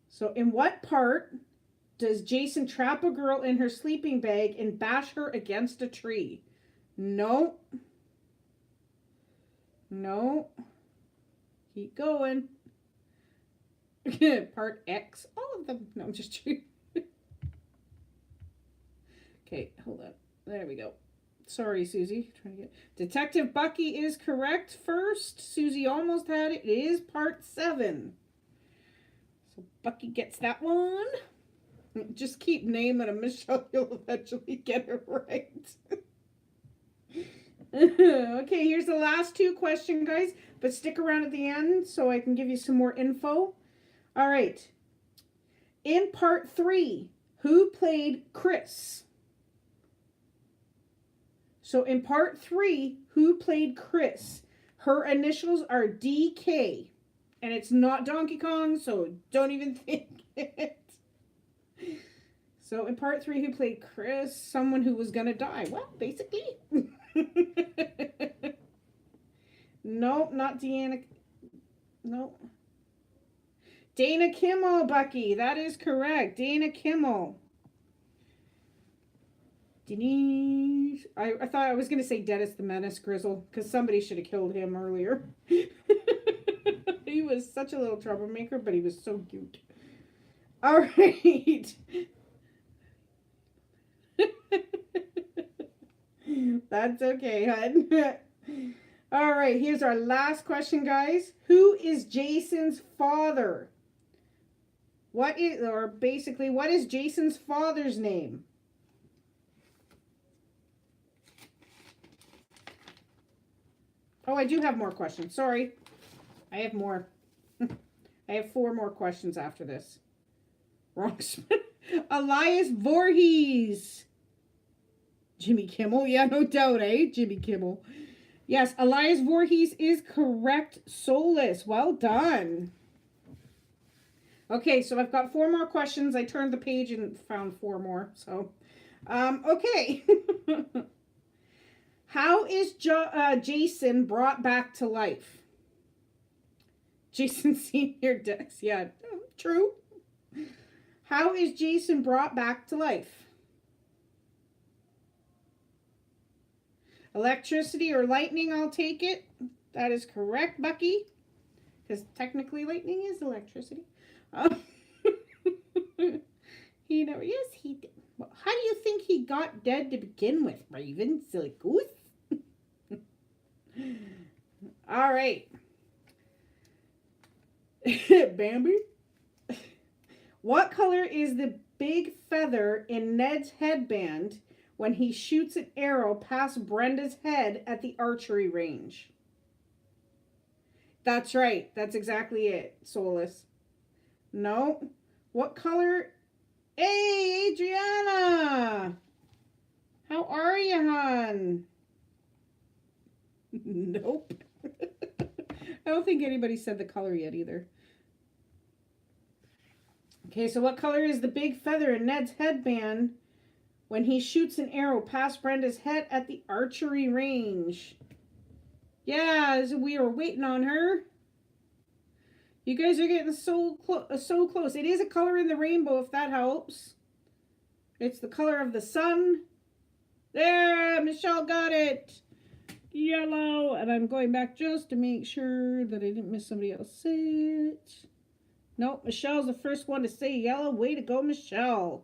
So in what part does Jason trap a girl in her sleeping bag and bash her against a tree? No. No. Keep going. Part X. All of them. No, I'm just kidding. Okay, hold on. There we go. Sorry, Susie. Trying to get Detective Bucky is correct first. Susie almost had it. It is part 7. So Bucky gets that one. Just keep naming them, Michelle. You'll eventually get it right. Okay, here's the last 2 questions, guys. But stick around at the end so I can give you some more info. All right. In part 3, who played Chris? So in part 3, who played Chris? Her initials are DK. And it's not Donkey Kong, so don't even think it. So in part 3, who played Chris? Someone who was going to die. Well, basically. Nope, not Deanna. Nope. Dana Kimmel, Bucky. That is correct. Dana Kimmel. Denise. I thought I was going to say Dennis the Menace, Grizzle, because somebody should have killed him earlier. He was such a little troublemaker, but he was so cute. All right. That's okay, hun. All right, here's our last question, guys. Who is Jason's father? What is Jason's father's name? Oh, I do have more questions. Sorry. I have more. I have 4 more questions after this. Wrong. Elias Voorhees. Jimmy Kimmel? Yeah, no doubt, eh? Jimmy Kimmel. Yes, Elias Voorhees is correct. Soulless. Well done. Okay, so I've got 4 more questions. I turned the page and found 4 more. So, okay. How is Jason brought back to life? Jason Senior Dex. Yeah, true. How is Jason brought back to life? Electricity or lightning, I'll take it. That is correct, Bucky. Because technically lightning is electricity. He never, yes, he did. Well, how do you think he got dead to begin with, Raven? Silly goose. All right. Bambi. What color is the big feather in Ned's headband when he shoots an arrow past Brenda's head at the archery range? That's right. That's exactly it, Soulless. No. What color? Hey, Adriana! How are you, hon? Nope. I don't think anybody said the color yet either. Okay, so what color is the big feather in Ned's headband when he shoots an arrow past Brenda's head at the archery range? Yeah, we were waiting on her. You guys are getting so close. It is a color in the rainbow, if that helps. It's the color of the sun. There, Michelle got it. Yellow. And I'm going back just to make sure that I didn't miss somebody else say it. Nope, Michelle's the first one to say yellow. Way to go, Michelle.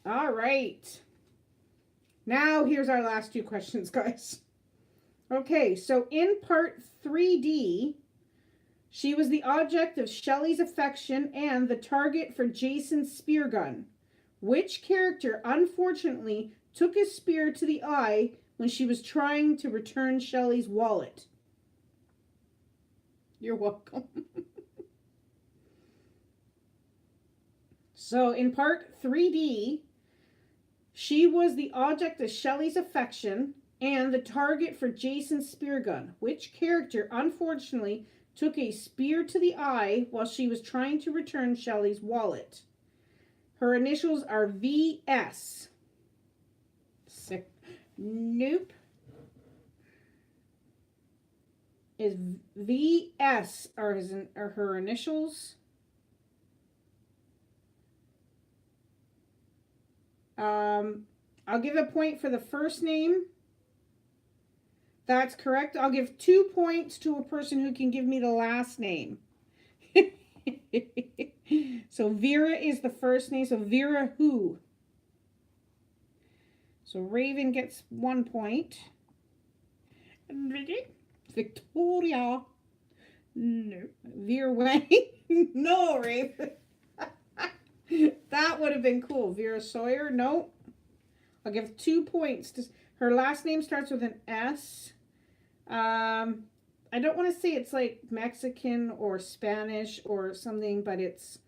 All right. Now, here's our last 2 questions, guys. Okay, so in part 3D, she was the object of Shelley's affection and the target for Jason's spear gun. Which character, unfortunately, took his spear to the eye when she was trying to return Shelley's wallet? You're welcome. So in part 3D, she was the object of Shelley's affection and the target for Jason's spear gun. Which character, unfortunately, took a spear to the eye while she was trying to return Shelley's wallet? Her initials are VS. Nope. Is VS are her initials? I'll give a point for the first name. That's correct. I'll give 2 points to a person who can give me the last name. So Vera is the first name. So Vera who? So Raven gets 1 point. Victoria. No. Vera Wang. No, Raven. That would have been cool. Vera Sawyer. No. I'll give 2 points. Her last name starts with an S. I don't want to say it's like Mexican or Spanish or something, but it's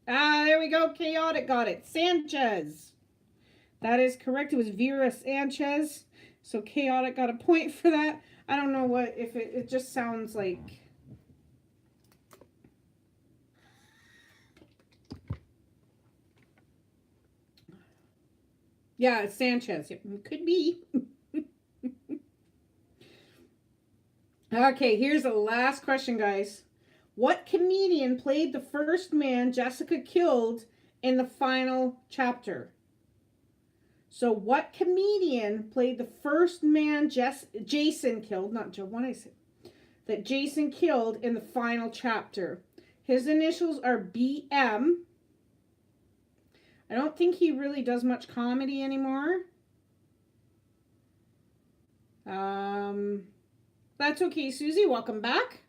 there we go. Chaotic got it. Sanchez. That is correct. It was Vera Sanchez. So Chaotic got a point for that. I don't know what, if it just sounds like. Yeah, it's Sanchez. It could be. Okay, here's the last question, guys. What comedian played the first man Jessica killed in the final chapter? So what comedian played the first man Jason killed, not Joe, what I said, that Jason killed in the final chapter? His initials are BM. I don't think he really does much comedy anymore. That's okay, Susie. Welcome back.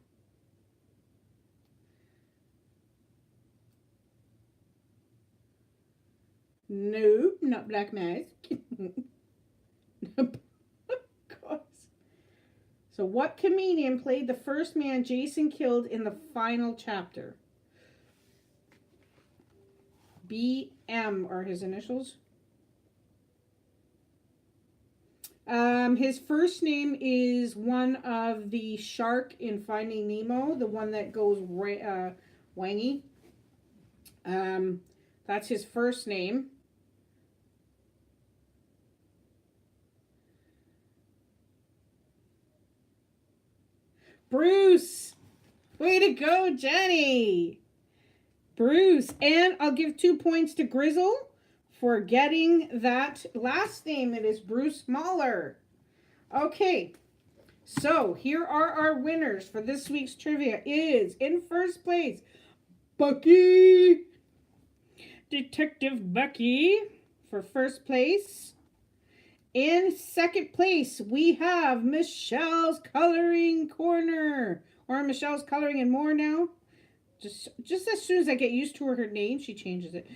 No, not Black Mask. So what comedian played the first man Jason killed in the final chapter? BM are his initials. His first name is one of the shark in Finding Nemo, the one that goes wangy. That's his first name. Bruce! Way to go, Jenny! Bruce. And I'll give 2 points to Grizzle for getting that last name. It is Bruce Mahler. Okay. So here are our winners for this week's trivia. Is in first place, Bucky. Detective Bucky for first place. In second place, we have Michelle's Coloring Corner. Or Michelle's Coloring and More now. Just as soon as I get used to her name, she changes it.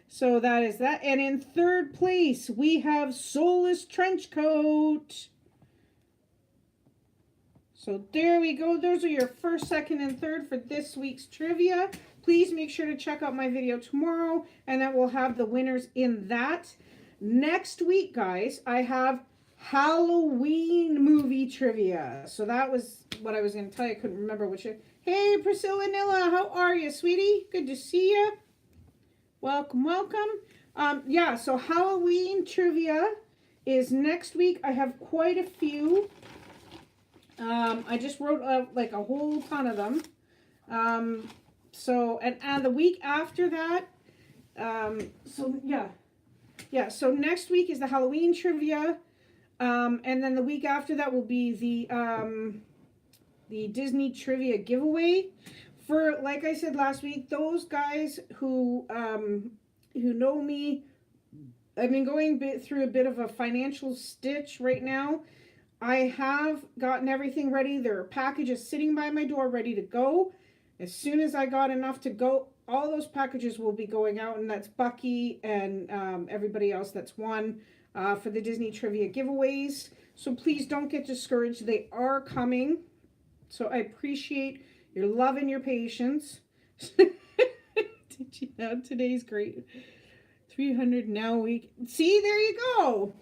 So that is that. And in third place, we have Soulless Trenchcoat. So there we go. Those are your first, second, and third for this week's trivia. Please make sure to check out my video tomorrow, and then we'll have the winners in that. Next week, guys, I have Halloween movie trivia. So that was what I was going to tell you. I couldn't remember which. Hey, Priscilla Nilla, how are you, sweetie? Good to see you. Welcome, welcome. Yeah, so Halloween trivia is next week. I have quite a few. I just wrote like a whole ton of them. So, and the week after that, so next week is the Halloween trivia. And then the week after that will be the Disney trivia giveaway. For, like I said last week, those guys who know me, I've been going through a bit of a financial stitch right now. I have gotten everything ready. There are packages sitting by my door ready to go. As soon as I got enough to go, all those packages will be going out, and that's Bucky and everybody else that's won for the Disney trivia giveaways. So please don't get discouraged. They are coming. So I appreciate your love and your patience. Did you know today's great? 300 now a week. See, there you go.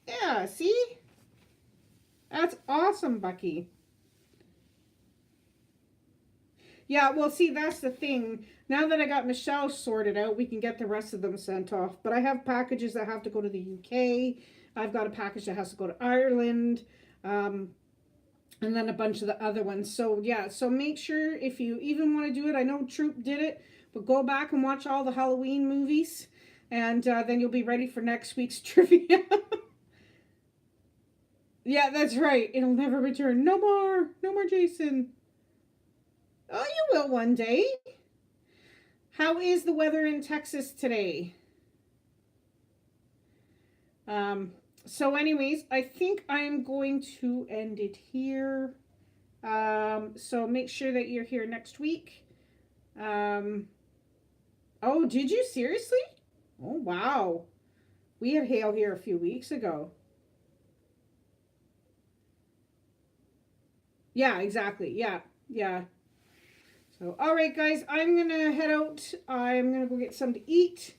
Yeah, see? That's awesome, Bucky. Yeah, well, see, that's the thing. Now that I got Michelle sorted out, we can get the rest of them sent off. But I have packages that have to go to the UK. I've got a package that has to go to Ireland. And then a bunch of the other ones. So, yeah, so make sure if you even want to do it. I know Troop did it. But go back and watch all the Halloween movies. And then you'll be ready for next week's trivia. Yeah, that's right. It'll never return. No more. No more Jason. Oh, you will one day. How is the weather in Texas today? So anyways, I think I'm going to end it here. So make sure that you're here next week. Oh, did you? Seriously? Oh, wow. We had hail here a few weeks ago. Yeah, exactly. Yeah, yeah. So, all right, guys, I'm going to head out. I'm going to go get something to eat.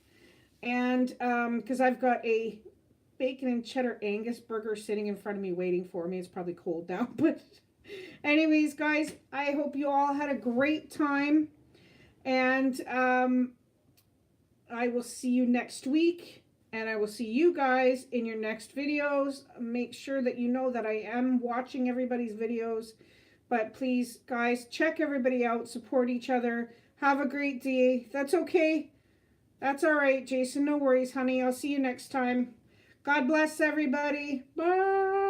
And because I've got a bacon and cheddar Angus burger sitting in front of me waiting for me. It's probably cold now. But anyways, guys, I hope you all had a great time. And I will see you next week. And I will see you guys in your next videos. Make sure that you know that I am watching everybody's videos. But please, guys, check everybody out. Support each other. Have a great day. That's okay. That's all right, Jason. No worries, honey. I'll see you next time. God bless everybody. Bye.